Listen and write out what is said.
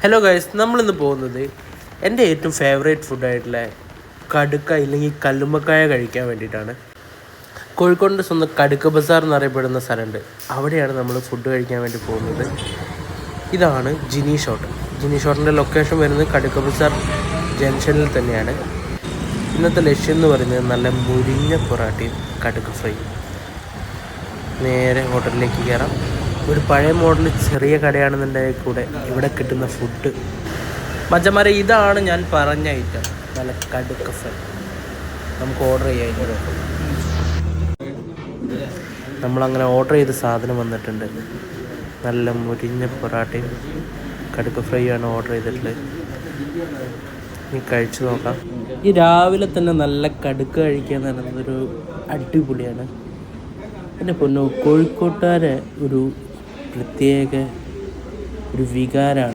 Hello guys, നമ്മളിന്ന് പോകുന്നത് എൻ്റെ ഏറ്റവും ഫേവറേറ്റ് ഫുഡായിട്ടുള്ള കടുക്ക ഇല്ലെങ്കിൽ കല്ലുമ്മക്കായ കഴിക്കാൻ വേണ്ടിയിട്ടാണ്. കോഴിക്കോടിൻ്റെ സ്വന്തം കടുക്ക ബസാർ എന്നറിയപ്പെടുന്ന സ്ഥലമുണ്ട്. അവിടെയാണ് നമ്മൾ ഫുഡ് കഴിക്കാൻ വേണ്ടി പോകുന്നത്. ഇതാണ് ജിനീഷ് ഹോട്ടൽ. ജിനീഷ് ഹോട്ടലിൻ്റെ ലൊക്കേഷൻ വരുന്നത് കടുക്ക ബസാർ ജംഗ്ഷനിൽ തന്നെയാണ്. ഇന്നത്തെ ലക്ഷ്യം എന്ന് പറയുന്നത് നല്ല മുരിഞ്ഞ പൊറാട്ടയും കടുക്ക ഫ്രൈ. നേരെ ഹോട്ടലിലേക്ക് കയറാം. ഒരു പഴയ മോഡൽ ചെറിയ കടയാണെന്നുണ്ടെങ്കിൽ കൂടെ ഇവിടെ കിട്ടുന്ന ഫുഡ് മച്ചന്മാരെ, ഇതാണ് ഞാൻ പറഞ്ഞ ഐറ്റം, നല്ല കടുക്ക ഫ്രൈ. നമുക്ക് ഓർഡർ ചെയ്യാം. നമ്മളങ്ങനെ ഓർഡർ ചെയ്ത സാധനം വന്നിട്ടുണ്ട്. നല്ല മുരിഞ്ഞ പൊറാട്ടയും കടുക്ക ഫ്രൈ ആണ് ഓർഡർ ചെയ്തിട്ടുള്ളത്. ഇനി കഴിച്ചു നോക്കാം. ഈ രാവിലെ തന്നെ നല്ല കടുക്ക കഴിക്കുക എന്ന് പറയുന്നതൊരു അടിപൊളിയാണ്. എൻ്റെ പൊന്നു, കോഴിക്കോട്ടുകാരെ ഒരു പ്രത്യേക ഒരു വികാരമാണ്.